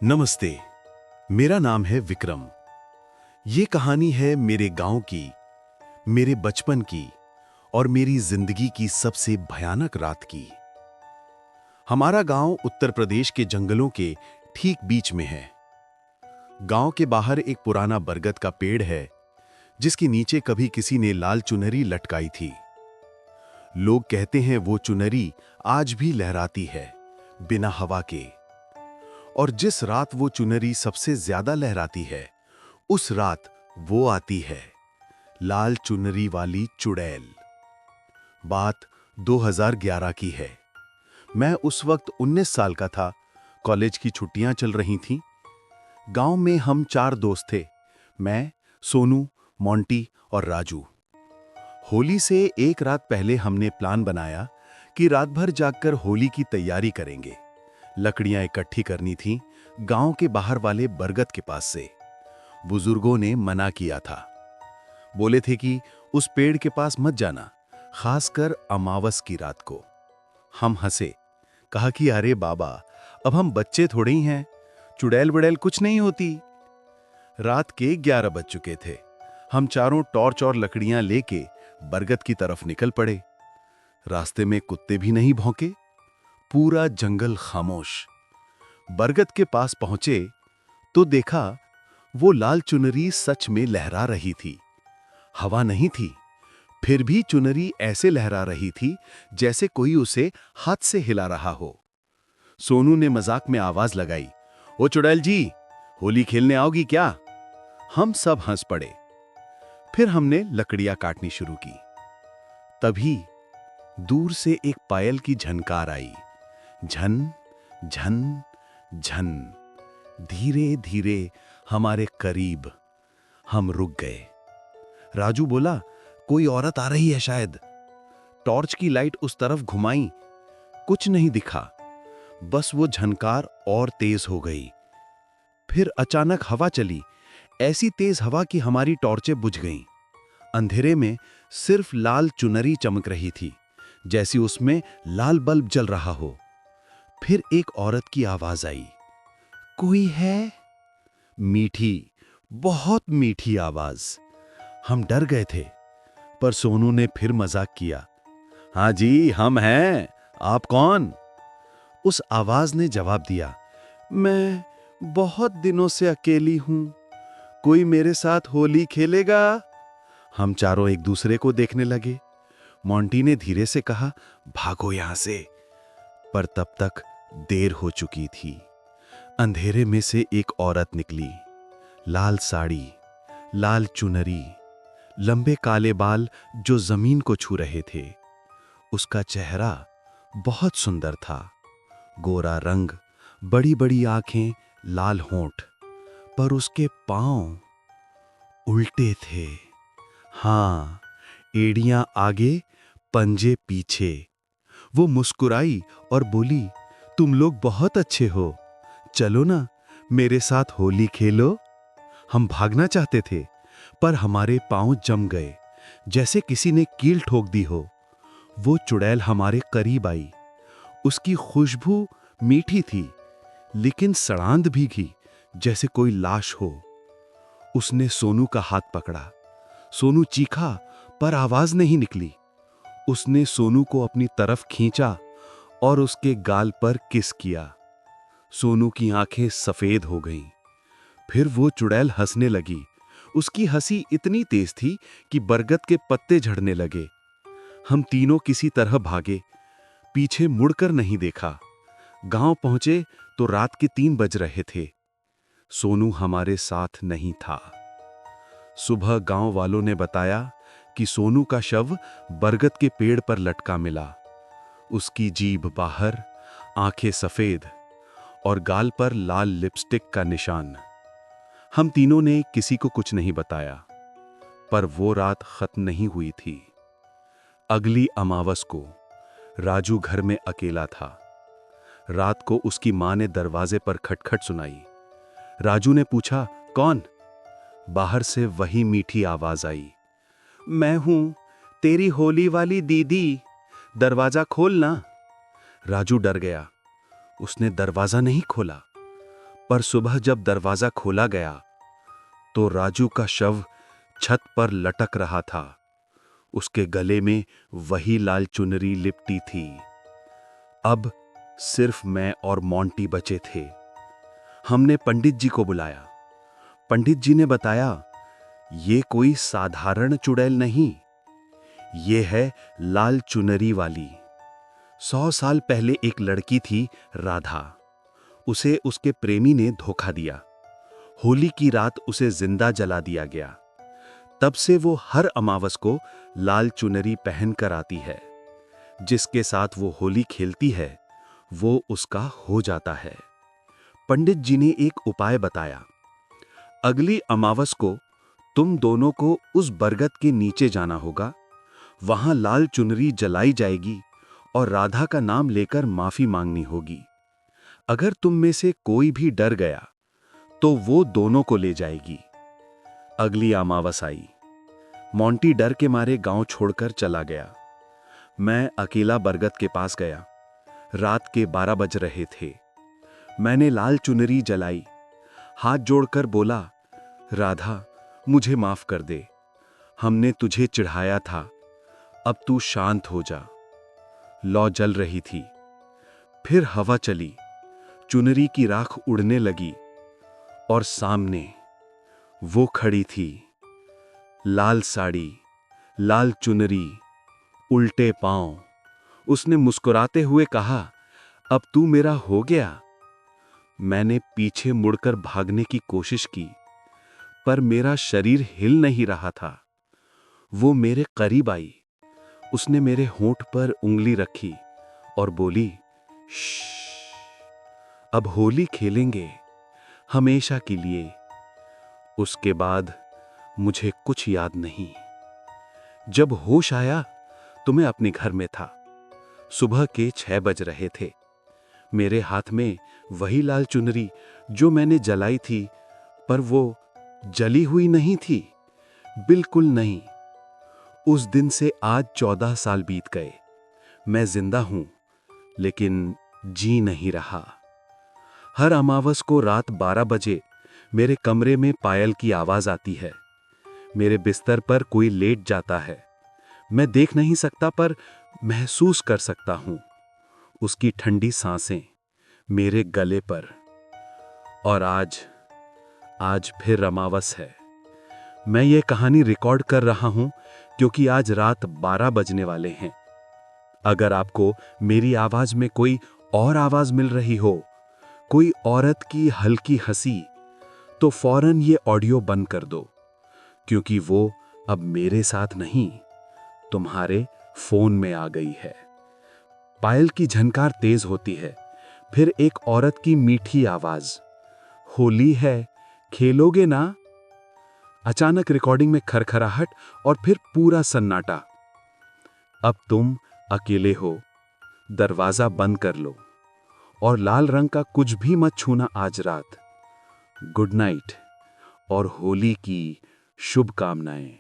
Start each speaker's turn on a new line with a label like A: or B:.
A: नमस्ते। मेरा नाम है विक्रम। ये कहानी है मेरे गांव की, मेरे बचपन की और मेरी जिंदगी की सबसे भयानक रात की। हमारा गांव उत्तर प्रदेश के जंगलों के ठीक बीच में है। गांव के बाहर एक पुराना बरगद का पेड़ है, जिसके नीचे कभी किसी ने लाल चुनरी लटकाई थी। लोग कहते हैं वो चुनरी आज भी लहराती है, बिना हवा के। और जिस रात वो चुनरी सबसे ज्यादा लहराती है, उस रात वो आती है, लाल चुनरी वाली चुड़ैल। बात 2011 की है। मैं उस वक्त 19 साल का था। कॉलेज की छुट्टियां चल रही थीं। गांव में हम 4 दोस्त थे, मैं, सोनू, मोंटी और राजू। होली से एक रात पहले हमने प्लान बनाया कि रात भर जागकर होली की तैयारी करेंगे। लकड़ियां इकट्ठी करनी थीं, गांव के बाहर वाले बरगद के पास से। बुजुर्गों ने मना किया था। बोले थे कि उस पेड़ के पास मत जाना, खासकर अमावस की रात को। हम हंसे, कहा कि अरे बाबा, अब हम बच्चे थोड़े ही हैं, चुड़ैल वुड़ैल कुछ नहीं होती। रात के 11 बज चुके थे। हम चारों टॉर्च और लकड़ियां लेके बरगद की तरफ निकल पड़े। रास्ते में कुत्ते भी नहीं भौंके, पूरा जंगल खामोश। बरगद के पास पहुंचे तो देखा वो लाल चुनरी सच में लहरा रही थी। हवा नहीं थी, फिर भी चुनरी ऐसे लहरा रही थी जैसे कोई उसे हाथ से हिला रहा हो। सोनू ने मजाक में आवाज लगाई, ओ चुड़ैल जी, होली खेलने आओगी क्या? हम सब हंस पड़े। फिर हमने लकड़ियां काटनी शुरू की। तभी दूर से एक पायल की झनकार आई। झन झन झन, धीरे धीरे हमारे करीब। हम रुक गए। राजू बोला, कोई औरत आ रही है शायद। टॉर्च की लाइट उस तरफ घुमाई, कुछ नहीं दिखा। बस वो झनकार और तेज हो गई। फिर अचानक हवा चली, ऐसी तेज हवा कि हमारी टॉर्चें बुझ गईं। अंधेरे में सिर्फ लाल चुनरी चमक रही थी, जैसी उसमें लाल बल्ब जल रहा हो। फिर एक औरत की आवाज आई, कोई है? मीठी, बहुत मीठी आवाज। हम डर गए थे, पर सोनू ने फिर मजाक किया, हाँ जी, हम हैं, आप कौन? उस आवाज ने जवाब दिया, मैं बहुत दिनों से अकेली हूं, कोई मेरे साथ होली खेलेगा? हम चारों एक दूसरे को देखने लगे। मोंटी ने धीरे से कहा, भागो यहां से। पर तब तक देर हो चुकी थी। अंधेरे में से एक औरत निकली, लाल साड़ी, लाल चुनरी, लंबे काले बाल जो जमीन को छू रहे थे। उसका चेहरा बहुत सुंदर था, गोरा रंग, बड़ी बड़ी आंखें, लाल होंठ, पर उसके पांव उल्टे थे। हां, एड़ियां आगे, पंजे पीछे। वो मुस्कुराई और बोली, तुम लोग बहुत अच्छे हो, चलो ना मेरे साथ होली खेलो। हम भागना चाहते थे, पर हमारे पांव जम गए, जैसे किसी ने कील ठोक दी हो। वो चुड़ैल हमारे करीब आई। उसकी खुशबू मीठी थी, लेकिन सड़ांध भीगी, जैसे कोई लाश हो। उसने सोनू का हाथ पकड़ा। सोनू चीखा, पर आवाज नहीं निकली। उसने सोनू को अपनी तरफ खींचा और उसके गाल पर किस किया। सोनू की आंखें सफेद हो गईं। फिर वो चुड़ैल हंसने लगी। उसकी हंसी इतनी तेज थी कि बरगद के पत्ते झड़ने लगे। हम तीनों किसी तरह भागे, पीछे मुड़कर नहीं देखा। गांव पहुंचे तो रात के 3 बज रहे थे। सोनू हमारे साथ नहीं था। सुबह गांव वालों ने बताया कि सोनू का शव बरगद के पेड़ पर लटका मिला। उसकी जीभ बाहर, आंखें सफेद और गाल पर लाल लिपस्टिक का निशान। हम तीनों ने किसी को कुछ नहीं बताया, पर वो रात खत्म नहीं हुई थी। अगली अमावस को राजू घर में अकेला था। रात को उसकी मां ने दरवाजे पर खटखट सुनाई। राजू ने पूछा, कौन? बाहर से वही मीठी आवाज आई, मैं हूं, तेरी होली वाली दीदी, दरवाजा खोलना। राजू डर गया। उसने दरवाजा नहीं खोला, पर सुबह जब दरवाजा खोला गया तो राजू का शव छत पर लटक रहा था। उसके गले में वही लाल चुनरी लिपटी थी। अब सिर्फ मैं और मोंटी बचे थे। हमने पंडित जी को बुलाया। पंडित जी ने बताया, ये कोई साधारण चुड़ैल नहीं, ये है लाल चुनरी वाली। 100 साल पहले एक लड़की थी राधा। उसे उसके प्रेमी ने धोखा दिया। होली की रात उसे जिंदा जला दिया गया। तब से वो हर अमावस को लाल चुनरी पहन कर आती है। जिसके साथ वो होली खेलती है वो उसका हो जाता है। पंडित जी ने एक उपाय बताया। अगली अमावस को तुम दोनों को उस बरगद के नीचे जाना होगा। वहां लाल चुनरी जलाई जाएगी और राधा का नाम लेकर माफी मांगनी होगी। अगर तुम में से कोई भी डर गया तो वो दोनों को ले जाएगी। अगली अमावस आई। मोंटी डर के मारे गांव छोड़कर चला गया। मैं अकेला बरगद के पास गया। रात के 12 बज रहे थे। मैंने लाल चुनरी जलाई। हाथ जोड़कर बोला, राधा मुझे माफ कर दे। हमने तुझे चिढ़ाया था। अब तू शांत हो जा। लौ जल रही थी। फिर हवा चली। चुनरी की राख उड़ने लगी और सामने वो खड़ी थी। लाल साड़ी, लाल चुनरी, उल्टे पांव। उसने मुस्कुराते हुए कहा, अब तू मेरा हो गया। मैंने पीछे मुड़कर भागने की कोशिश की, पर मेरा शरीर हिल नहीं रहा था। वो मेरे करीब आई। उसने मेरे होंठ पर उंगली रखी और बोली, श्श, अब होली खेलेंगे हमेशा के लिए। उसके बाद मुझे कुछ याद नहीं। जब होश आया तो मैं अपने घर में था। सुबह के 6 बज रहे थे। मेरे हाथ में वही लाल चुनरी जो मैंने जलाई थी, पर वो जली हुई नहीं थी, बिल्कुल नहीं। उस दिन से आज 14 साल बीत गए। मैं जिंदा हूं, लेकिन जी नहीं रहा। हर अमावस को रात 12 बजे मेरे कमरे में पायल की आवाज आती है। मेरे बिस्तर पर कोई लेट जाता है। मैं देख नहीं सकता, पर महसूस कर सकता हूं उसकी ठंडी सांसें मेरे गले पर। और आज फिर अमावस है। मैं ये कहानी रिकॉर्ड कर रहा हूं क्योंकि आज रात 12 बजने वाले हैं। अगर आपको मेरी आवाज में कोई और आवाज मिल रही हो, कोई औरत की हल्की हंसी, तो फौरन ये ऑडियो बंद कर दो, क्योंकि वो अब मेरे साथ नहीं, तुम्हारे फोन में आ गई है। पायल की झनकार तेज होती है, फिर एक औरत की मीठी आवाज, होली है, खेलोगे ना? अचानक रिकॉर्डिंग में खरखराहट और फिर पूरा सन्नाटा। अब तुम अकेले हो, दरवाजा बंद कर लो और लाल रंग का कुछ भी मत छूना आज रात। गुड नाइट और होली की शुभकामनाएं।